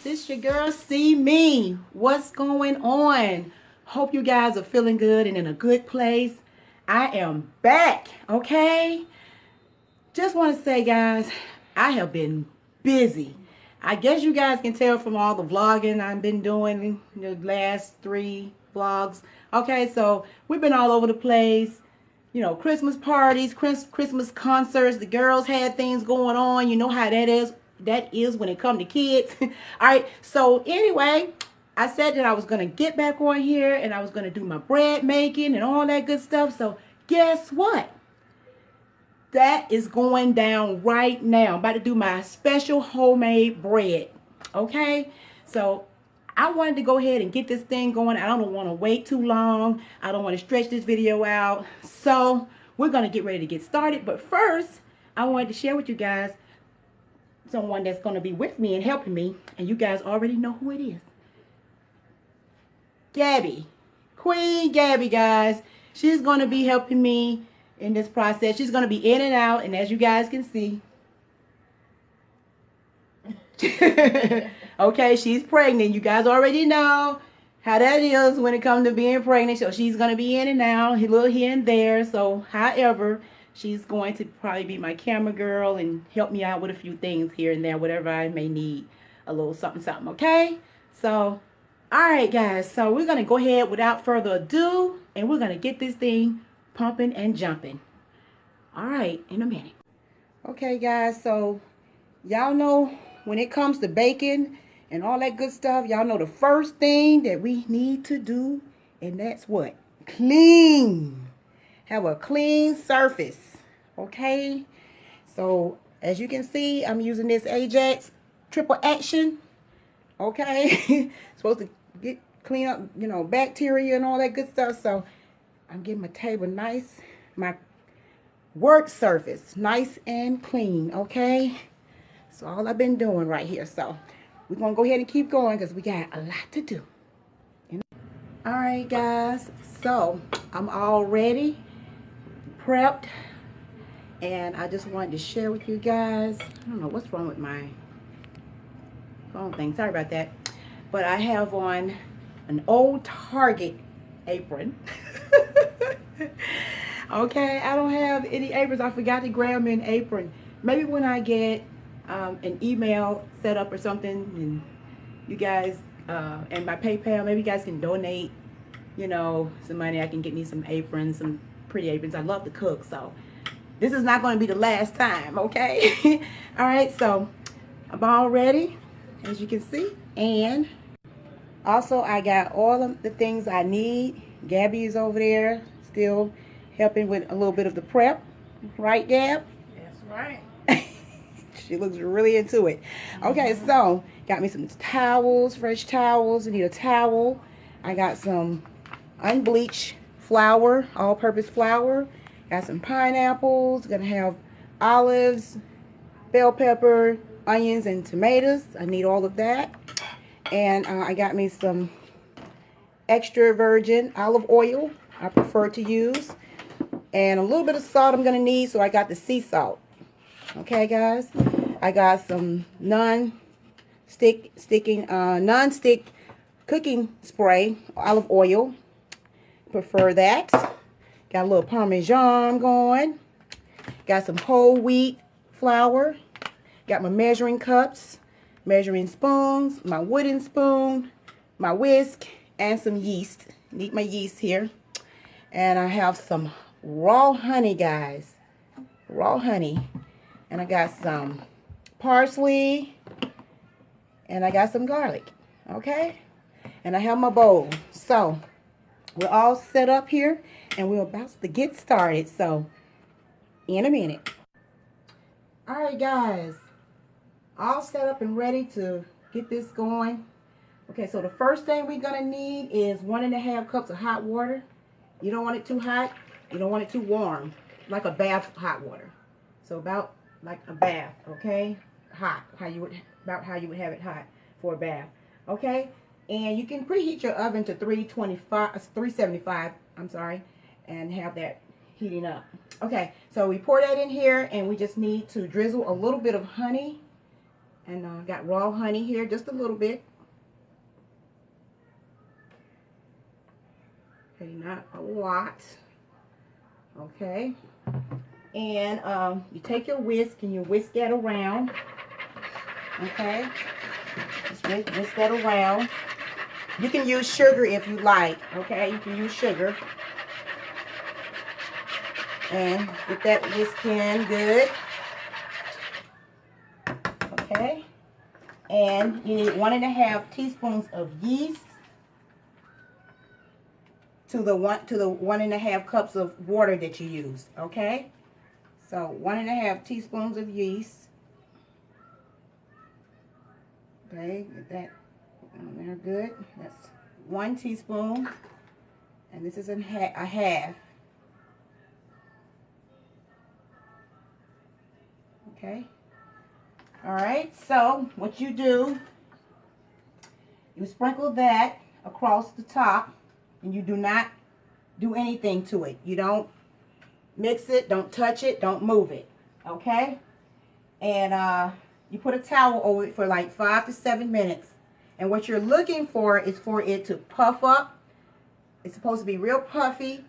This your girl, see me. What's going on? Hope you guys are feeling good and in a good place. I am back, okay? Just want to say, guys, I have been busy. I guess you guys can tell from all the vlogging I've been doing the last 3 vlogs. Okay, so we've been all over the place. You know, Christmas parties, Christmas concerts. The girls had things going on. You know how that is. That is when it comes to kids. All right. So anyway, I said that I was going to get back on here and I was going to do my bread making and all that good stuff. So guess what? That is going down right now. I'm about to do my special homemade bread. Okay. So I wanted to go ahead and get this thing going. I don't want to wait too long. I don't want to stretch this video out. So we're going to get ready to get started. But first, I wanted to share with you guys someone that's going to be with me and helping me. And you guys already know who it is. Gaby. Queen Gaby, guys. She's going to be helping me in this process. She's going to be in and out. And as you guys can see. Okay, she's pregnant. You guys already know how that is when it comes to being pregnant. So she's going to be in and out, a little here and there. So, however, she's going to probably be my camera girl and help me out with a few things here and there, whatever I may need, a little something, something, okay? So, all right, guys. So, we're going to go ahead without further ado, and we're going to get this thing pumping and jumping. All right, in a minute. Okay, guys. So, y'all know when it comes to baking and all that good stuff, y'all know the first thing that we need to do, and that's what? Clean. Have a clean surface, okay? So, as you can see, I'm using this Ajax triple action, okay? Supposed to clean up, you know, bacteria and all that good stuff. So, I'm getting my table nice, my work surface nice and clean, okay? So, all I've been doing right here. So, we're going to go ahead and keep going because we got a lot to do. All right, guys. So, I'm all ready, prepped, and I just wanted to share with you guys. I don't know what's wrong with my phone thing. Sorry about that. But I have on an old Target apron. Okay, I don't have any aprons. I forgot to grab me an apron. Maybe when I get an email set up or something, and you guys and my PayPal, maybe you guys can donate, you know, some money. I can get me some aprons, some pretty aprons. I love to cook, so this is not going to be the last time, okay? All right, so I'm all ready, as you can see. And also, I got all of the things I need. Gaby is over there still helping with a little bit of the prep. Right, Gab? That's right. She looks really into it. Okay, so got me some towels, fresh towels. I need a towel. I got some unbleached flour, all-purpose flour. Got some pineapples. Gonna have olives, bell pepper, onions, and tomatoes. I need all of that. And I got me some extra virgin olive oil. I prefer to use. And a little bit of salt I'm gonna need, so I got the sea salt. Okay, guys. I got some non-stick cooking spray, olive oil. Prefer that. Got a little Parmesan going. Got some whole wheat flour. Got my measuring cups, measuring spoons, my wooden spoon, my whisk, and some yeast. Need my yeast here. And I have some raw honey, guys. Raw honey. And I got some parsley. And I got some garlic. Okay? And I have my bowl. So, we're all set up here. And we're about to get started. So, in a minute. Alright, guys. All set up and ready to get this going. Okay, so the first thing we're going to need is 1.5 cups of hot water. You don't want it too hot. You don't want it too warm. Like a bath hot water. So about like a bath, okay? Hot. About how you would have it hot for a bath. Okay? And you can preheat your oven to 375, I'm sorry, and have that heating up. Okay, so we pour that in here and we just need to drizzle a little bit of honey And got raw honey here, just a little bit. Okay, not a lot. Okay. And you take your whisk and you whisk that around. Okay. Just whisk that around. You can use sugar if you like. Okay, you can use sugar. And get that whisk in good. Okay. And you need 1.5 teaspoons of yeast to the 1.5 cups of water that you use. Okay. So 1.5 teaspoons of yeast. Okay, get that on there good. That's 1 teaspoon. And this is a half. Okay. Alright, so what you do, you sprinkle that across the top, and you do not do anything to it. You don't mix it, don't touch it, don't move it. Okay? And you put a towel over it for like 5 to 7 minutes. And what you're looking for is for it to puff up. It's supposed to be real puffy,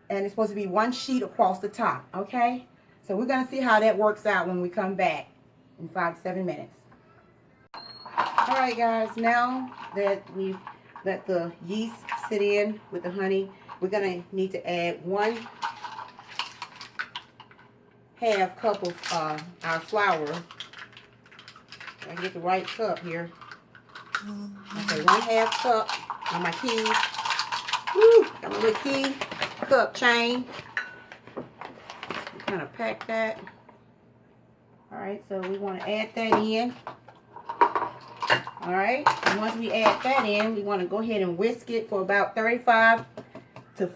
and it's supposed to be one sheet across the top. Okay? So we're going to see how that works out when we come back in 5 to 7 minutes. Alright guys, now that we've let the yeast sit in with the honey, we're going to need to add 1/2 cup of our flour. I can get the right cup here. Okay, 1/2 cup on my key. Woo, got my little key cup chain. Kind of pack that. Alright, so we want to add that in. Alright, and once we add that in, we want to go ahead and whisk it for about 35 to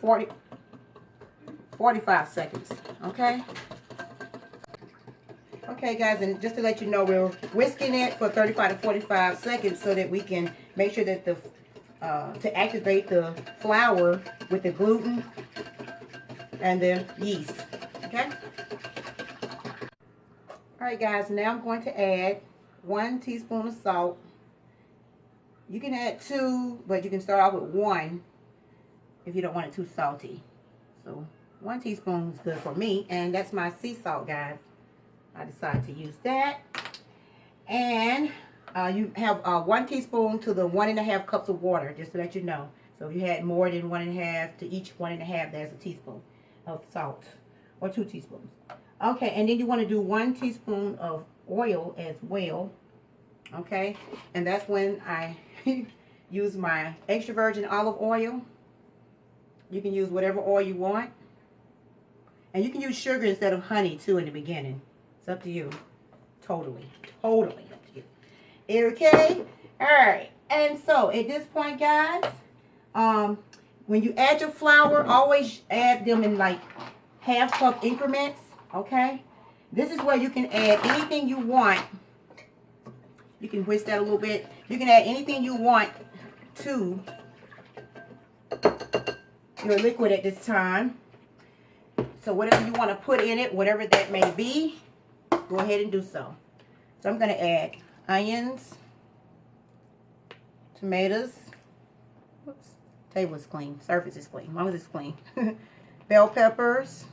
45 seconds. Okay? Okay guys, and just to let you know, we're whisking it for 35 to 45 seconds so that we can make sure that the to activate the flour with the gluten and the yeast. Okay? Alright guys, now I'm going to add 1 teaspoon of salt. You can add 2, but you can start off with 1 if you don't want it too salty. So 1 teaspoon is good for me, and that's my sea salt, guys. I decided to use that. And you have 1 teaspoon to the 1.5 cups of water, just to let you know. So if you had more than 1.5 to each 1.5, there's a teaspoon of salt, or 2 teaspoons. Okay, and then you want to do 1 teaspoon of oil as well. Okay, and that's when I use my extra virgin olive oil. You can use whatever oil you want. And you can use sugar instead of honey too in the beginning. It's up to you. Totally up to you. Okay? Alright. And so at this point, guys, when you add your flour, always add them in like 1/2 cup increments. Okay? This is where you can add anything you want. You can whisk that a little bit. You can add anything you want to your liquid at this time. So whatever you want to put in it, whatever that may be, go ahead and do so. So I'm going to add onions, tomatoes, whoops, table is clean, surface is clean, as long as it's clean, bell peppers,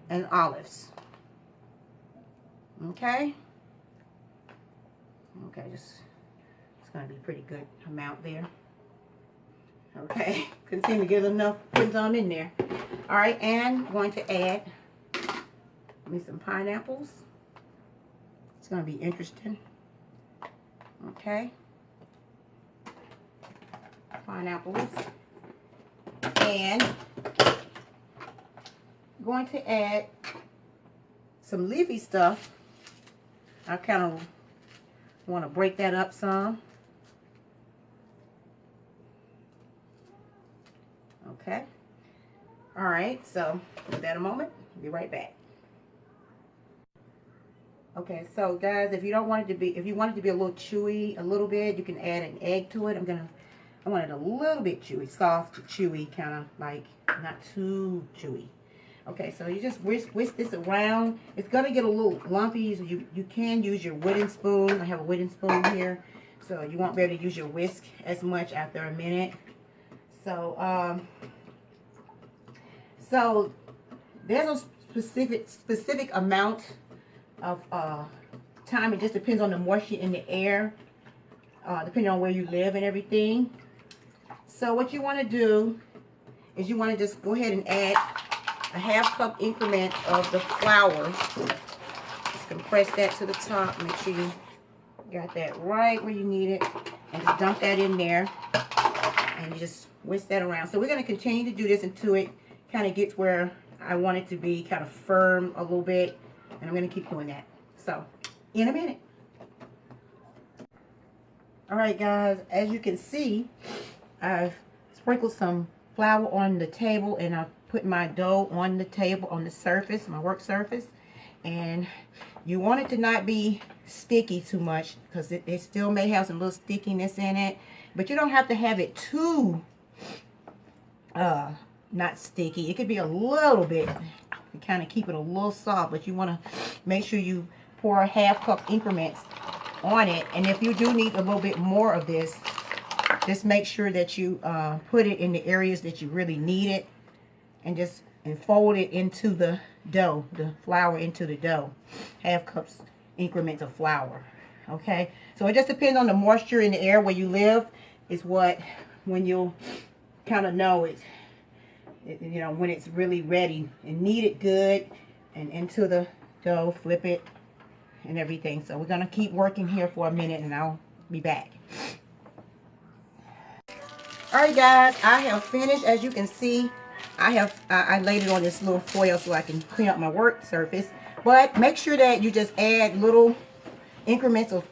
and olives. Okay? Okay, it's going to be a pretty good amount there. Okay, continue to get enough, put some in there. Alright, and I'm going to add me some pineapples. It's going to be interesting. Okay. Pineapples. And I'm going to add some leafy stuff. I kind of want to break that up some. Okay. Alright, so give that a moment. I'll be right back. Okay, so guys, if you don't want it to be, if you want it to be a little chewy, a little bit, you can add an egg to it. I want it a little bit chewy, soft, chewy, kind of like not too chewy. Okay, so you just whisk this around. It's gonna get a little lumpy, so you can use your wooden spoon. I have a wooden spoon here, so you won't be able to use your whisk as much after a minute. So so there's a specific amount of time. It just depends on the moisture in the air, depending on where you live and everything. So what you want to do is you want to just go ahead and add a 1/2 cup increment of the flour. Just compress that to the top. Make sure you got that right where you need it, and just dump that in there, and you just whisk that around. So we're going to continue to do this until it kind of gets where I want it to be, kind of firm a little bit, and I'm going to keep doing that. So in a minute. Alright guys, as you can see, I've sprinkled some flour on the table, and I've put my dough on the table, on the surface, my work surface. And you want it to not be sticky too much, because it still may have some little stickiness in it, but you don't have to have it too not sticky. It could be a little bit to kind of keep it a little soft, but you want to make sure you pour 1/2 cup increments on it. And if you do need a little bit more of this, just make sure that you put it in the areas that you really need it, and fold it into the dough, the flour into the dough. 1/2 cups increments of flour. Okay, so it just depends on the moisture in the air where you live, is when you'll kind of know you know, when it's really ready. And knead it good and into the dough, flip it and everything. So we're gonna keep working here for a minute, and I'll be back. Alright guys, I have finished. As you can see, I laid it on this little foil so I can clean up my work surface. But make sure that you just add little increments of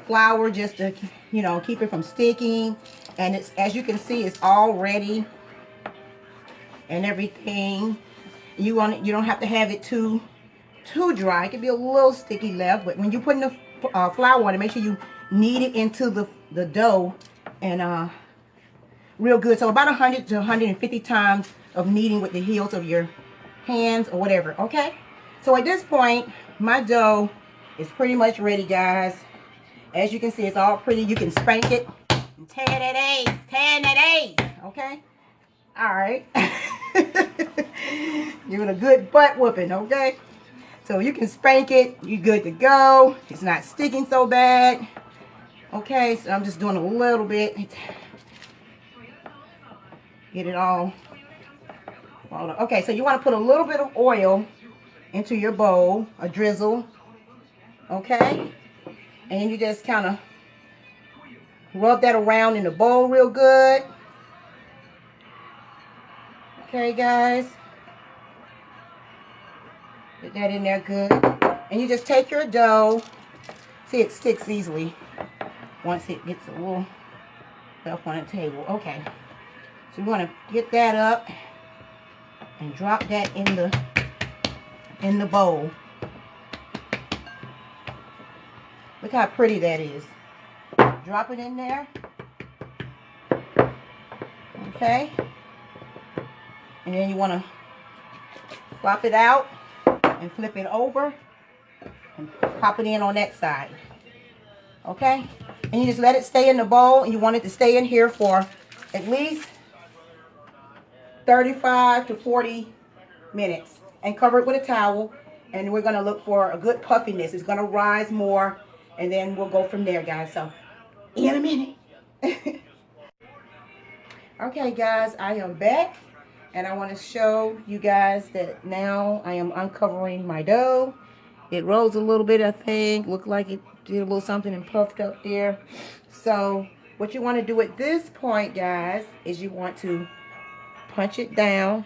flour, just to, you know, keep it from sticking. And it's, as you can see, it's all ready and everything. You don't have to have it too dry. It can be a little sticky left, but when you're putting the flour on it, make sure you knead it into the dough, and real good. So about 100 to 150 times of kneading with the heels of your hands or whatever. Okay, so at this point my dough is pretty much ready, guys. As you can see, it's all pretty. You can spank it and tear that egg, okay. All right. Give it a good butt whooping, okay? So you can spank it. You're good to go. It's not sticking so bad. Okay, so I'm just doing a little bit. Get it all. Okay, so you want to put a little bit of oil into your bowl, a drizzle. Okay? And you just kind of rub that around in the bowl real good. Okay, guys. Get that in there good. And you just take your dough. See, it sticks easily once it gets a little up on the table. Okay. So you want to get that up and drop that in the bowl. Look how pretty that is. Drop it in there. Okay. And then you want to flop it out and flip it over and pop it in on that side. Okay? And you just let it stay in the bowl, and you want it to stay in here for at least 35 to 40 minutes. And cover it with a towel, and we're going to look for a good puffiness. It's going to rise more, and then we'll go from there, guys. So, in a minute. Okay, guys, I am back. And I want to show you guys that now I am uncovering my dough. It rose a little bit, I think. Looked like it did a little something and puffed up there. So what you want to do at this point, guys, is you want to punch it down.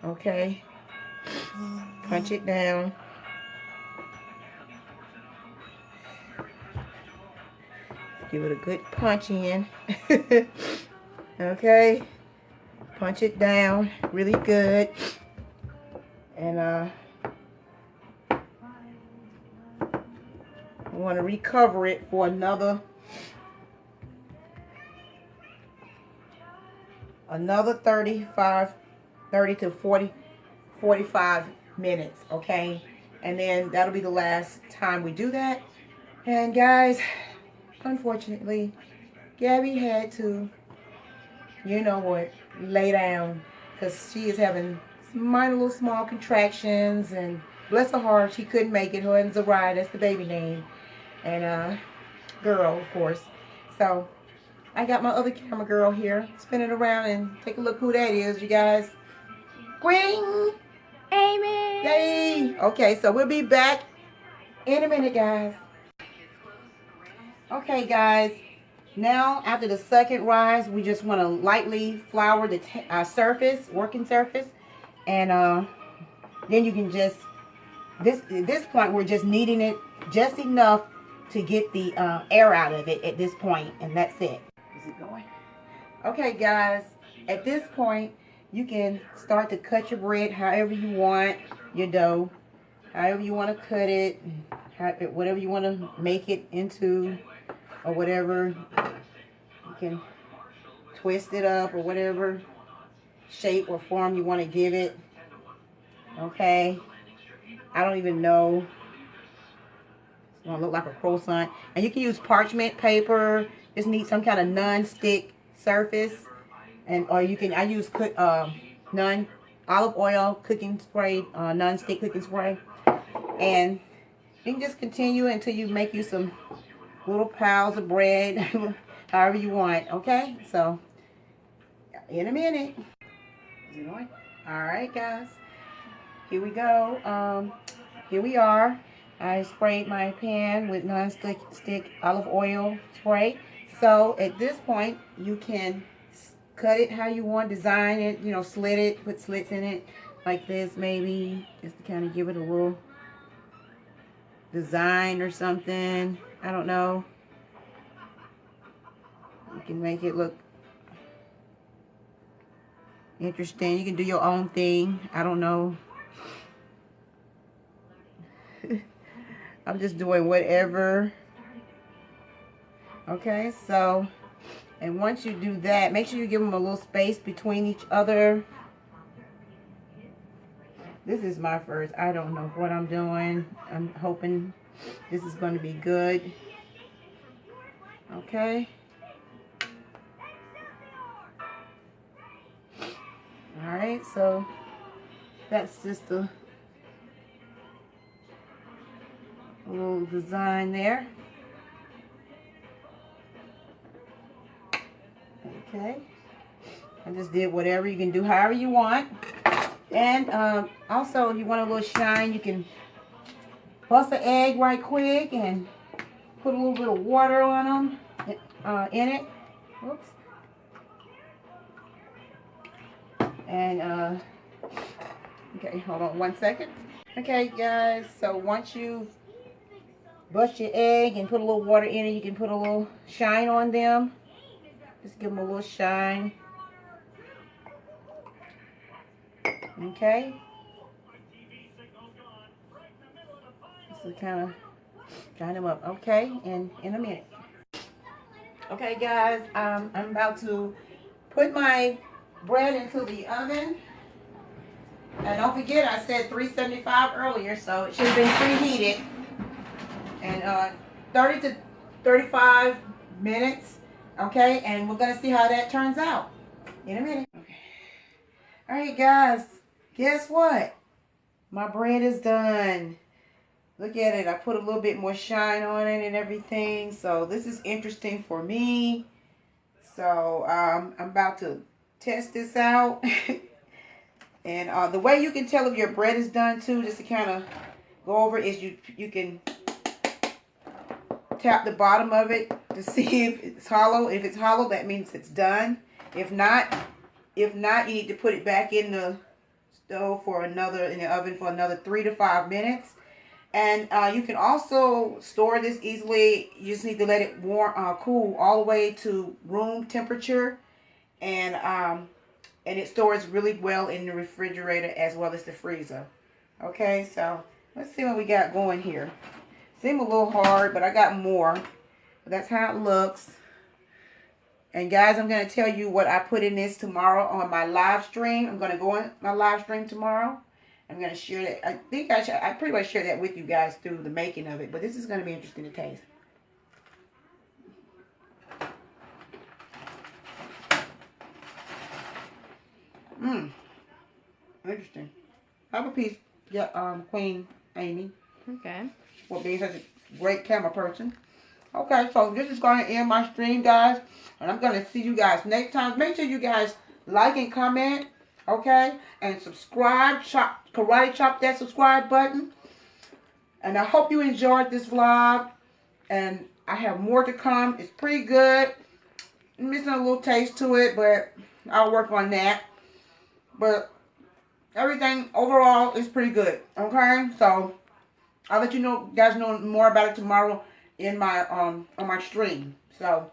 Okay. Punch it down. Give it a good punch in. Okay. Punch it down really good, and I want to recover it for another 35 30 to 45 minutes, okay? And then that'll be the last time we do that. And guys, unfortunately, Gabby had to, you know what, lay down because she is having minor little small contractions, and bless her heart, she couldn't make it. Her name's Zariah, that's the baby name, and girl, of course. So I got my other camera girl here, spin it around and take a look who that is, you guys. Queen Amy. Yay. Okay, so we'll be back in a minute, guys. Okay, guys. Now, after the second rise, we just want to lightly flour the surface, working surface, and then you can just at this point we're just kneading it just enough to get the air out of it at this point, and that's it. Is it going? Okay, guys. At this point, you can start to cut your bread however you want, your dough, however you want to cut it, whatever you want to make it into, or whatever. You can twist it up or whatever shape or form you want to give it. Okay. I don't even know. It's going to look like a croissant. And you can use parchment paper. Just need some kind of non-stick surface. And or you can, I use olive oil cooking spray, non-stick cooking spray. And you can just continue until you make you some little piles of bread, however you want. Okay, so in a minute. Is it on? All right, guys. Here we go. Here we are. I sprayed my pan with non-stick olive oil spray. So at this point, you can cut it how you want, design it, you know, slit it, put slits in it like this maybe, just to kind of give it a little design or something. I don't know. You can make it look interesting. You can do your own thing. I don't know. I'm just doing whatever. Okay, so, and once you do that, make sure you give them a little space between each other. This is my first. I don't know what I'm doing. I'm hoping this is going to be good. Okay. Alright, so that's just a little design there. Okay. I just did whatever. You can do however you want. And also, if you want a little shine, you can bust an egg right quick and put a little bit of water on them in it. Oops. And okay, hold on 1 second. Okay, guys, so once you bust your egg and put a little water in it, you can put a little shine on them. Just give them a little shine. Okay. So kind of shine them up. Okay, and in a minute. Okay, guys, I'm about to put my bread into the oven. And don't forget, I said 375 earlier, so it should have been preheated. And 30 to 35 minutes. Okay, and we're going to see how that turns out in a minute. Okay. All right, guys, guess what? My bread is done. Look at it. I put a little bit more shine on it and everything. So this is interesting for me. So I'm about to test this out. And the way you can tell if your bread is done too, just to kind of go over, is you can tap the bottom of it to see if it's hollow. If it's hollow, that means it's done. If not, you need to put it back in the stove for in the oven for another 3 to 5 minutes. And you can also store this easily. You just need to let it cool all the way to room temperature, and it stores really well in the refrigerator as well as the freezer. Okay, so let's see what we got going here. Seems a little hard, but I got more. But that's how it looks. And guys, I'm going to tell you what I put in this tomorrow on my live stream. I'm going to go on my live stream tomorrow. I'm going to share that. I think I pretty much share that with you guys through the making of it. But this is going to be interesting to taste. Interesting. Have a piece, yeah, Queen Amy. Okay. For being such a great camera person. Okay, so this is going to end my stream, guys. And I'm going to see you guys next time. Make sure you guys like and comment, okay? And subscribe. Karate chop that subscribe button. And I hope you enjoyed this vlog. And I have more to come. It's pretty good. I'm missing a little taste to it, but I'll work on that. But everything overall is pretty good, okay? So I'll let you guys know more about it tomorrow in my on my stream. So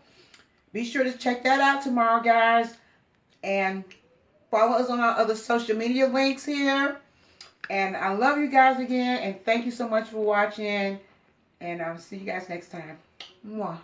be sure to check that out tomorrow, guys, and follow us on our other social media links here. And I love you guys again, and thank you so much for watching. And I'll see you guys next time. Mwah.